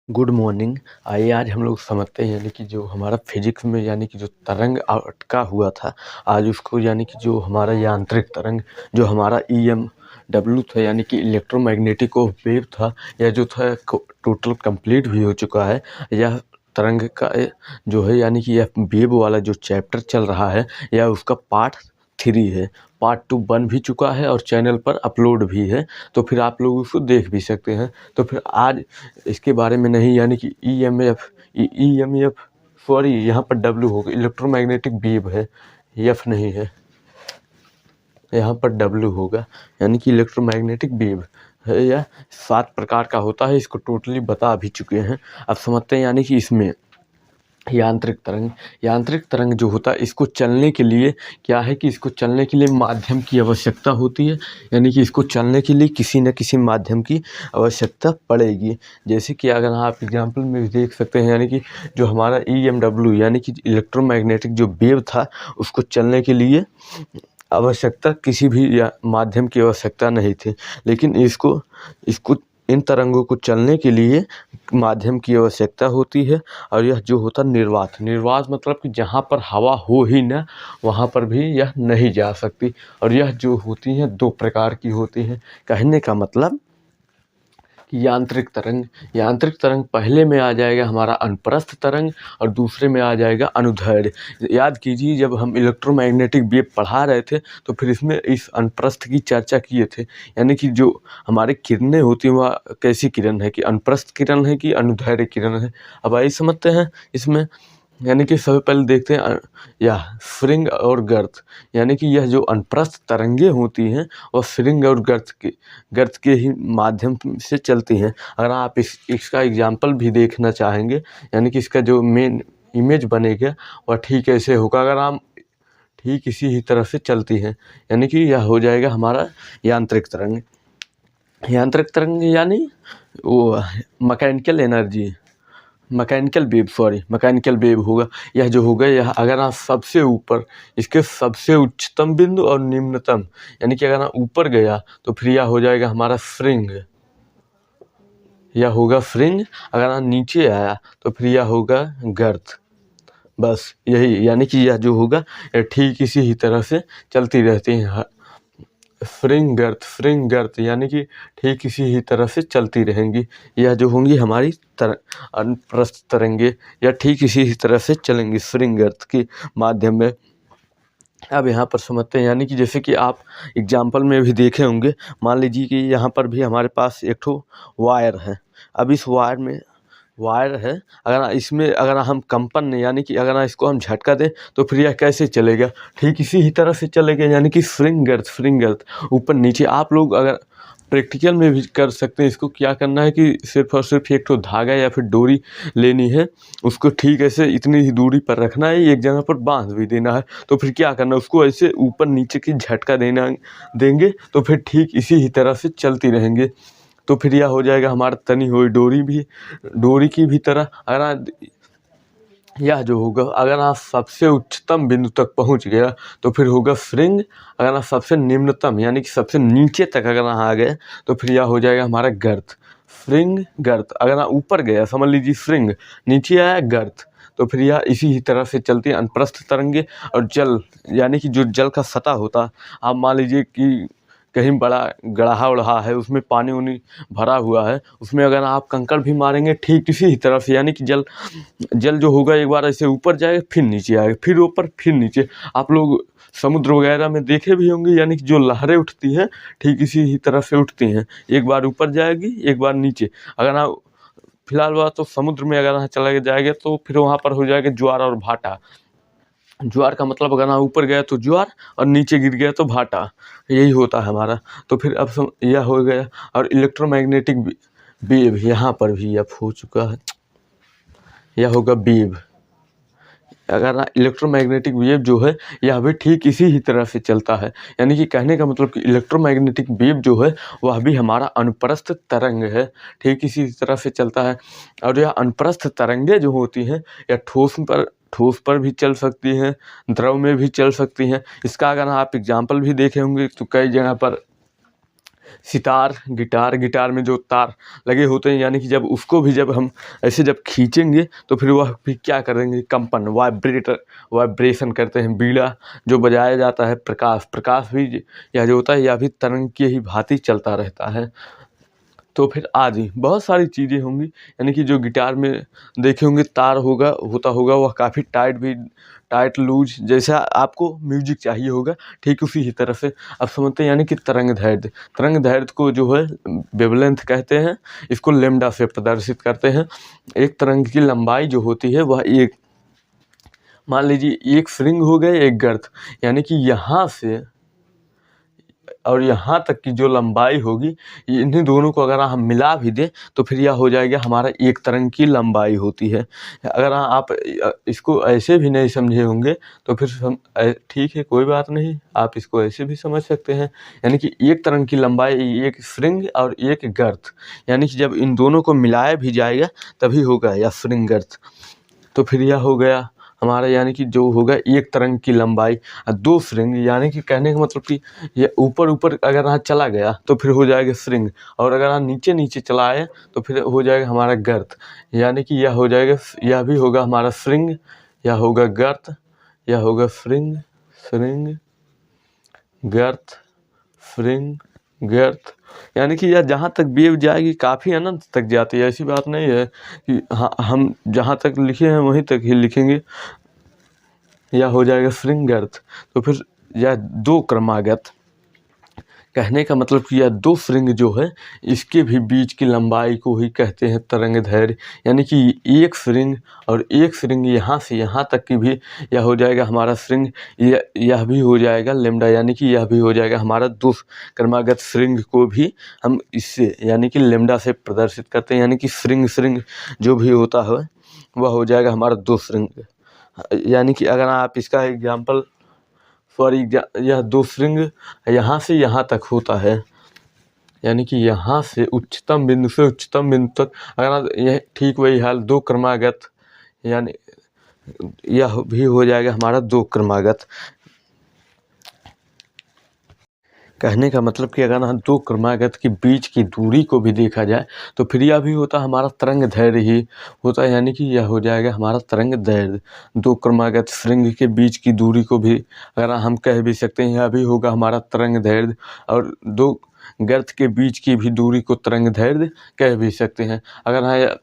Good morning. आइए आज हम लोग समझते हैं यानी कि जो हमारा फिजिक्स में यानी कि जो तरंग अटका हुआ था, आज उसको यानी कि जो हमारा यांत्रिक तरंग जो हमारा EMW था यानी कि इलेक्ट्रोमैग्नेटिक वेव था, यह जो था टोटल कंप्लीट भी हो चुका है। यह तरंग का जो है यानी कि यह वेव वाला जो चैप्टर चल रहा है, यह उसका पार्ट 3 है। पार्ट 2 बन भी चुका है और चैनल पर अपलोड भी है, तो फिर आप लोग उसको देख भी सकते हैं। तो फिर आज इसके बारे में नहीं यानी कि EMF सॉरी, यहाँ पर W होगा, इलेक्ट्रोमैग्नेटिक वेव है, F नहीं है, यहाँ पर W होगा यानी कि इलेक्ट्रोमैग्नेटिक वेव है। यह 7 प्रकार का होता है, इसको टोटली बता भी चुके हैं। अब समझते हैं यानी कि इसमें यांत्रिक तरंग जो होता है, इसको चलने के लिए क्या है कि इसको चलने के लिए माध्यम की आवश्यकता होती है, यानी कि इसको चलने के लिए किसी न किसी माध्यम की आवश्यकता पड़ेगी। जैसे कि अगर आप एग्जांपल में भी देख सकते हैं, यानी कि जो हमारा EMW यानी कि इलेक्ट्रोमैग्नेटिक जो वेव था, उसको चलने के लिए आवश्यकता किसी भी माध्यम की आवश्यकता नहीं थी, लेकिन इसको इन तरंगों को चलने के लिए माध्यम की आवश्यकता होती है। और यह जो होता निर्वात मतलब कि जहाँ पर हवा हो ही ना, वहाँ पर भी यह नहीं जा सकती। और यह जो होती हैं 2 प्रकार की होती हैं। कहने का मतलब कि यांत्रिक तरंग पहले में आ जाएगा हमारा अनुप्रस्थ तरंग और दूसरे में आ जाएगा अनुदैर्ध्य। याद कीजिए, जब हम इलेक्ट्रोमैग्नेटिक वेव पढ़ा रहे थे तो फिर इसमें इस अनुप्रस्थ की चर्चा किए थे, यानी कि जो हमारी किरणें होती हैं वह कैसी किरण है, कि अनुप्रस्थ किरण है कि अनुदैर्ध्य किरण है। अब आइए समझते हैं इसमें, यानी कि सबसे पहले देखते हैं यह स्प्रिंग और गर्त, यानी कि यह जो अनुप्रस्थ तरंगे होती हैं वह स्प्रिंग और गर्त के ही माध्यम से चलती हैं। अगर आप इसका एग्जाम्पल भी देखना चाहेंगे, यानी कि इसका जो मेन इमेज बनेगा वह ठीक ऐसे होगा। अगर हम ठीक इसी ही तरह से चलती हैं, यानी कि यह हो जाएगा हमारा यांत्रिक तरंग यानी वो मैकेनिकल वेव होगा। यह जो होगा, यह अगर आप सबसे ऊपर इसके सबसे उच्चतम बिंदु और निम्नतम, यानी कि अगर आप ऊपर गया तो फिर यह हो जाएगा हमारा स्प्रिंग, यह होगा स्प्रिंग। अगर आप नीचे आया तो फिर यह होगा गर्त। बस यही, यानी कि यह जो होगा यह ठीक इसी ही तरह से चलती रहती है। स्प्रिंग गर्त यानी कि ठीक इसी ही तरह से चलती रहेंगी। यह जो होंगी हमारी अनुप्रस्थ तरंगे, या ठीक इसी ही तरह से चलेंगी स्प्रिंग गर्त के माध्यम में। अब यहाँ पर समझते हैं, यानी कि जैसे कि आप एग्जाम्पल में भी देखे होंगे, मान लीजिए कि यहाँ पर भी हमारे पास एक ठो वायर है। अब इस वायर है, अगर हम कंपन यानी कि अगर इसको हम झटका दें तो फिर यह कैसे चलेगा, ठीक इसी ही तरह से चलेगा, यानी कि स्प्रिंग गर्त ऊपर नीचे। आप लोग अगर प्रैक्टिकल में भी कर सकते हैं। इसको क्या करना है कि सिर्फ और सिर्फ एक तो धागा या फिर डोरी लेनी है, उसको ठीक ऐसे इतनी ही दूरी पर रखना है, एक जगह पर बांध भी देना है। तो फिर क्या करना है, उसको ऐसे ऊपर नीचे की झटका देंगे तो फिर ठीक इसी ही तरह से चलती रहेंगे। तो फिर यह हो जाएगा हमारा तनी हुई डोरी की भी तरह। यह जो होगा, अगर आप सबसे उच्चतम बिंदु तक पहुंच गया तो फिर होगा स्प्रिंग। अगर आप सबसे निम्नतम यानी कि सबसे नीचे तक अगर आप आ गए तो फिर यह हो जाएगा हमारा गर्त, स्प्रिंग गर्त। अगर आप ऊपर गया, समझ लीजिए स्प्रिंग, नीचे आया गर्त, तो फिर यह इसी ही तरह से चलती है अनुप्रस्थ तरंगे। और जल यानी कि जो जल का सतह होता, आप मान लीजिए कि कहीं बड़ा गड्ढा उढ़ा है, उसमें पानी उनी भरा हुआ है, उसमें अगर आप कंकड़ भी मारेंगे ठीक इसी ही तरह से, यानी कि जल जो होगा एक बार ऐसे ऊपर जाएगा फिर नीचे आएगा, फिर ऊपर फिर नीचे। आप लोग समुद्र वगैरह में देखे भी होंगे, यानी कि जो लहरें उठती हैं ठीक इसी ही तरह से उठती हैं, एक बार ऊपर जाएगी एक बार नीचे। अगर आप फिलहाल बात तो समुद्र में अगर आप चला जाएगा तो फिर वहाँ पर हो जाएगा ज्वार और भाटा। ज्वार का मतलब अगर आप ऊपर गया तो ज्वार और नीचे गिर गया तो भाटा, यही होता है हमारा। तो फिर अब यह हो गया। और इलेक्ट्रोमैग्नेटिक वेव, यहाँ पर भी अब हो चुका है, यह होगा वेव। अगर इलेक्ट्रोमैग्नेटिक वेव जो है यह भी ठीक इसी ही तरह से चलता है, यानी कि कहने का मतलब कि इलेक्ट्रोमैग्नेटिक वेव जो है वह भी हमारा अनुप्रस्थ तरंग है, ठीक इसी तरह से चलता है। और यह अनुप्रस्थ तरंगे जो होती हैं यह ठोस पर भी चल सकती हैं, द्रव में भी चल सकती हैं। इसका अगर आप एग्जाम्पल भी देखे होंगे तो कई जगह पर सितार, गिटार में जो तार लगे होते हैं, यानी कि जब उसको भी जब हम ऐसे जब खींचेंगे तो फिर वह भी क्या करेंगे, कंपन, वाइब्रेशन करते हैं। बीड़ा जो बजाया जाता है, प्रकाश भी यह जो होता है यह भी तरंग की ही भांति चलता रहता है। तो फिर आदि बहुत सारी चीज़ें होंगी, यानी कि जो गिटार में देखे होंगे तार होता होगा वह काफ़ी टाइट लूज जैसा आपको म्यूजिक चाहिए होगा, ठीक उसी ही तरह से आप समझते हैं। यानी कि तरंग दैर्ध्य को जो है वेवलेंथ कहते हैं, इसको लैम्डा से प्रदर्शित करते हैं। एक तरंग की लंबाई जो होती है वह एक, मान लीजिए एक स्ट्रिंग हो गए एक गर्त, यानी कि यहाँ से और यहाँ तक की जो लंबाई होगी, इन्हीं दोनों को अगर हम मिला भी दें तो फिर यह हो जाएगा हमारा एक तरंग की लंबाई होती है। अगर आप इसको ऐसे भी नहीं समझे होंगे तो फिर ठीक है, कोई बात नहीं, आप इसको ऐसे भी समझ सकते हैं। यानी कि एक तरंग की लंबाई एक स्ट्रिंग और एक गर्त, यानी कि जब इन दोनों को मिलाया भी जाएगा तभी होगा यह स्ट्रिंग गर्त। तो फिर यह हो गया हमारा, यानी कि जो होगा एक तरंग की लंबाई और दो स्ट्रिंग, यानी कि कहने का मतलब कि ये ऊपर अगर यहाँ चला गया तो फिर हो जाएगा स्ट्रिंग, और अगर यहाँ नीचे चला आए तो फिर हो जाएगा हमारा गर्त। यानी कि यह हो जाएगा, यह भी होगा हमारा स्ट्रिंग, यह होगा गर्त, यह होगा स्ट्रिंग गर्त, स्ट्रिंग गर्त। यानी कि यह जहाँ तक वेव जाएगी काफ़ी अनंत तक जाती है। ऐसी बात नहीं है कि हाँ हम जहाँ तक लिखे हैं वहीं तक ही लिखेंगे। यह हो जाएगा स्ट्रिंग गर्त। तो फिर यह दो क्रमागत, कहने का मतलब कि यह दो स्ट्रिंग जो है इसके भी बीच की लंबाई को ही कहते हैं तरंग दैर्ध्य। यानी कि एक स्ट्रिंग और एक स्ट्रिंग यहाँ से यहाँ तक की भी यह हो जाएगा हमारा स्ट्रिंग, यह भी हो जाएगा लैम्डा। यानी कि यह भी हो जाएगा हमारा दो क्रमागत स्ट्रिंग को भी हम इससे यानी कि लैम्डा से प्रदर्शित करते हैं। यानी कि स्ट्रिंग जो भी होता है वह हो जाएगा हमारा दो स्ट्रिंग। यानी कि अगर आप इसका एग्जाम्पल यह दो स्ट्रिंग यहाँ से यहाँ तक होता है, यानी कि यहाँ से उच्चतम बिंदु से उच्चतम बिंदु तक, अगर यह ठीक वही हाल दो क्रमागत, यानी यह भी हो जाएगा हमारा दो क्रमागत। कहने का मतलब कि अगर हम दो क्रमागत के बीच की दूरी को भी देखा जाए तो फिर यह भी होता हमारा तरंग दैर्ध्य ही होता है। यानी कि यह हो जाएगा हमारा तरंग दैर्ध्य। दो क्रमागत स्ट्रिंग के बीच की दूरी को भी अगर हम कह भी सकते हैं, यह भी होगा हमारा तरंग दैर्ध्य। और दो गर्त के बीच की भी दूरी को तरंग दैर्ध्य कह भी सकते हैं। अगर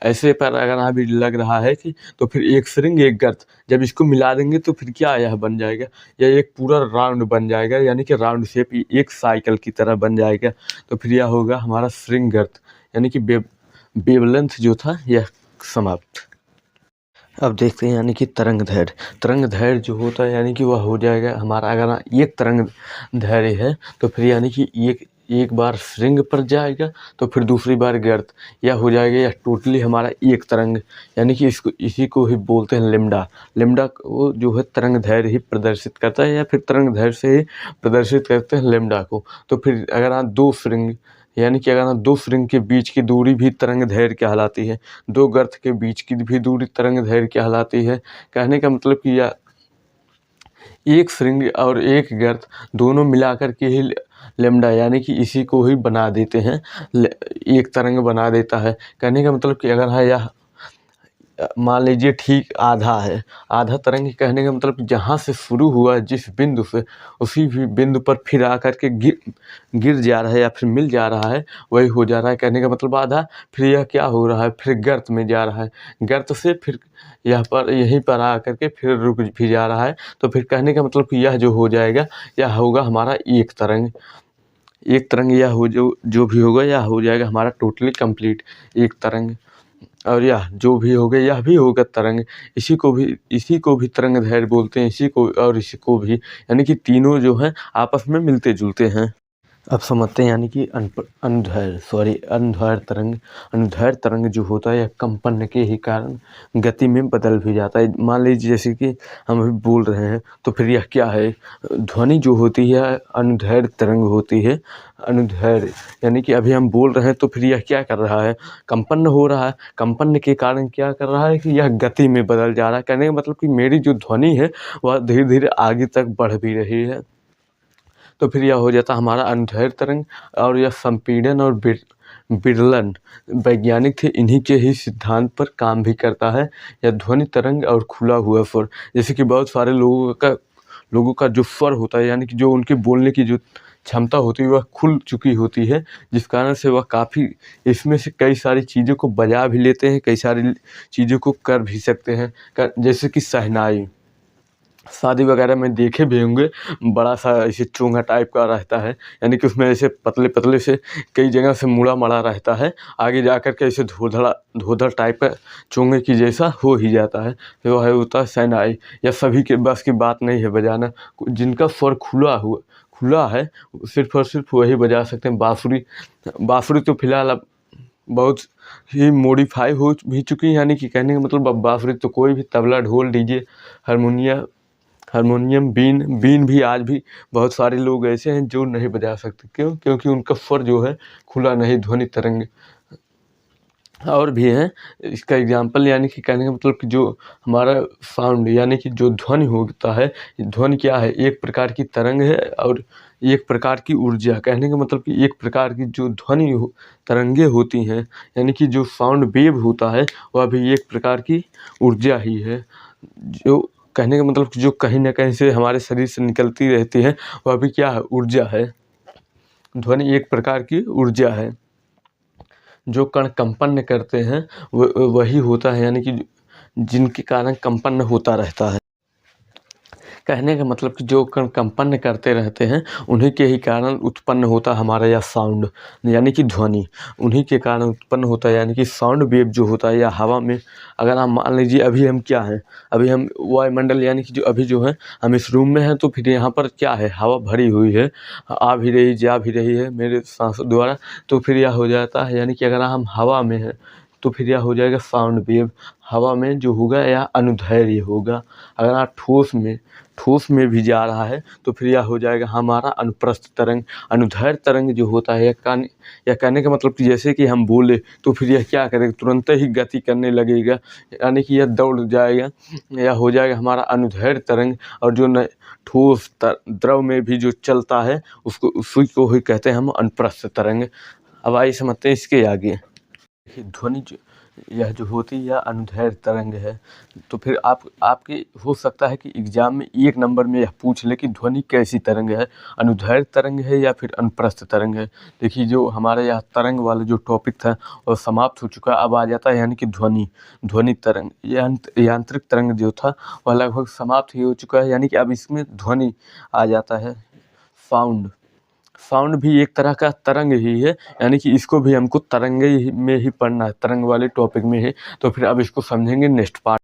ऐसे पर अगर अभी लग रहा है कि तो फिर एक स्ट्रिंग एक गर्त जब इसको मिला देंगे तो फिर क्या यह बन जाएगा, यह एक पूरा राउंड बन जाएगा, यानी कि राउंड शेप एक साइकिल की तरह बन जाएगा। तो फिर यह होगा हमारा स्ट्रिंग गर्त, यानी कि वेवलेंथ जो था यह समाप्त। अब देखते हैं यानी कि तरंग दैर्ध्य जो होता है, यानी कि वह हो जाएगा हमारा, अगर एक तरंग दैर्ध्य है तो फिर यानी कि एक बार स्ट्रिंग पर जाएगा तो फिर दूसरी बार गर्त, यह हो जाएगा यह टोटली हमारा एक तरंग। यानी कि इसी को ही बोलते हैं लैम्डा को जो है तरंग दैर्ध्य ही प्रदर्शित करता है, या फिर तरंग दैर्ध्य से ही प्रदर्शित करते हैं लैम्डा को। तो फिर अगर आप दो स्ट्रिंग, यानी कि अगर दो स्ट्रिंग के बीच की दूरी भी तरंग दैर्ध्य कहलाती है, दो गर्त के बीच की भी दूरी तरंग दैर्ध्य कहलाती है। कहने का मतलब कि यह एक स्ट्रिंग और एक गर्त दोनों मिलाकर के ही लैम्डा, यानी कि इसी को ही बना देते हैं, एक तरंग बना देता है। कहने का मतलब कि अगर है यह मान लीजिए ठीक आधा तरंग, कहने का मतलब जहाँ से शुरू हुआ जिस बिंदु से उसी भी बिंदु पर फिर आकर के गिर जा रहा है या फिर मिल जा रहा है, वही हो जा रहा है। कहने का मतलब आधा, फिर यह क्या हो रहा है, फिर गर्त में जा रहा है, गर्त से फिर यहीं पर आकर के फिर रुक भी जा रहा है। तो फिर कहने का मतलब कि यह जो हो जाएगा यह होगा हमारा एक तरंग यह हो जो भी होगा यह हो जाएगा हमारा टोटली कंप्लीट एक तरंग। और यह जो भी होगा यह भी होगा तरंग। इसी को भी तरंग दैर्ध्य बोलते हैं, इसी को भी, यानी कि तीनों जो हैं आपस में मिलते जुलते हैं। अब समझते हैं यानी कि अनुदैर्ध्य तरंग जो होता है यह कंपन के ही कारण गति में बदल भी जाता है। मान लीजिए जैसे कि हम अभी बोल रहे हैं तो फिर यह क्या है, ध्वनि जो होती है अनुदैर्ध्य तरंग होती है। अनुदैर्ध्य यानी कि अभी हम बोल रहे हैं तो फिर यह क्या कर रहा है, कंपन हो रहा है। कंपन के कारण क्या कर रहा है कि यह गति में बदल जा रहा है। कहने का मतलब कि मेरी जो ध्वनि है वह धीरे धीरे आगे तक बढ़ भी रही है। तो फिर यह हो जाता हमारा अनुदैर्ध्य तरंग। और यह संपीड़न और विरलन वैज्ञानिक थे, इन्हीं के ही सिद्धांत पर काम भी करता है। यह ध्वनि तरंग और खुला हुआ स्वर, जैसे कि बहुत सारे लोगों का जो स्वर होता है, यानी कि जो उनके बोलने की जो क्षमता होती है वह खुल चुकी होती है, जिस कारण से वह काफ़ी इसमें से कई सारी चीज़ों को बजा भी लेते हैं, कई सारी चीज़ों को कर भी सकते हैं। जैसे कि शहनाई, शादी वगैरह में देखे भी होंगे, बड़ा सा ऐसे चोंगा टाइप का रहता है, यानी कि उसमें ऐसे पतले पतले से कई जगह से मुड़ा मड़ा रहता है, आगे जाकर के ऐसे धोधड़ टाइप का चोंगे की जैसा हो ही जाता है, तो वह होता है शहनाई। या सभी के बस की बात नहीं है बजाना, जिनका स्वर खुला है सिर्फ और सिर्फ वही बजा सकते हैं। बाँसुरी तो फिलहाल अब बहुत ही मॉडिफाई हो भी चुकी है, यानी कि कहने का मतलब अब बाँसुरी तो कोई भी तबला, ढोल, डीजे, हारमोनियम, बीन भी आज भी बहुत सारे लोग ऐसे हैं जो नहीं बजा सकते। क्यों? क्योंकि उनका स्वर जो है खुला नहीं, ध्वनि तरंग। और भी हैं इसका एग्जाम्पल, यानी कि कहने का मतलब कि जो हमारा साउंड, यानी कि जो ध्वनि होता है, ध्वनि क्या है? एक प्रकार की तरंग है और एक प्रकार की ऊर्जा। कहने का मतलब कि एक प्रकार की जो तरंगे होती हैं, यानी कि जो साउंड वेव होता है वह भी एक प्रकार की ऊर्जा ही है। जो कहने का मतलब कि जो कहीं ना कहीं से हमारे शरीर से निकलती रहती है, वह भी क्या है? ऊर्जा है। ध्वनि एक प्रकार की ऊर्जा है। जो कण कंपन करते हैं वही होता है, यानी कि जिनके कारण कंपन होता रहता है। कहने का मतलब कि जो कण कंपन करते रहते हैं उन्हीं के ही कारण उत्पन्न होता हमारा यह साउंड, यानी कि ध्वनि उन्हीं के कारण उत्पन्न होता है। यानी कि साउंड वेव जो होता है या हवा में, अगर हम मान लीजिए अभी हम क्या हैं, अभी हम वायुमंडल, यानी कि जो अभी जो है हम इस रूम में हैं, तो फिर यहाँ पर क्या है? हवा भरी हुई है, आ भी रही जा भी रही है मेरे सांसों द्वारा, तो फिर यह हो जाता है, यानी कि अगर हम हवा में हैं तो फिर यह हो जाएगा साउंड वेव। हवा में जो होगा यह अनुदैर्ध्य होगा। अगर आप ठोस में भी जा रहा है तो फिर यह हो जाएगा हमारा अनुप्रस्थ तरंग। अनुदैर्ध्य तरंग जो होता है यह कहने का मतलब कि जैसे कि हम बोले तो फिर यह क्या करेगा? तुरंत ही गति करने लगेगा, यानी कि यह दौड़ जाएगा, यह हो जाएगा हमारा अनुदैर्ध्य तरंग। और जो ठोस द्रव में भी जो चलता है उसी को ही कहते हैं हम अनुप्रस्थ तरंग। अब आइए समझते हैं इसके आगे। ध्वनि यह जो होती है यह अनुदैर्ध्य तरंग है। तो फिर आपके हो सकता है कि एग्जाम में 1 नंबर में यह पूछ ले कि ध्वनि कैसी तरंग है, अनुदैर्ध्य तरंग है या फिर अनुप्रस्थ तरंग है। देखिए जो हमारा यह तरंग वाला जो टॉपिक था वह समाप्त हो चुका है। अब आ जाता है यानी कि ध्वनि तरंग। यांत्रिक तरंग जो था वह लगभग समाप्त ही हो चुका है, यानी कि अब इसमें ध्वनि आ जाता है। साउंड भी एक तरह का तरंग ही है, यानी कि इसको भी हमको तरंगे में ही पढ़ना है, तरंग वाले टॉपिक में है। तो फिर अब इसको समझेंगे नेक्स्ट पार्ट।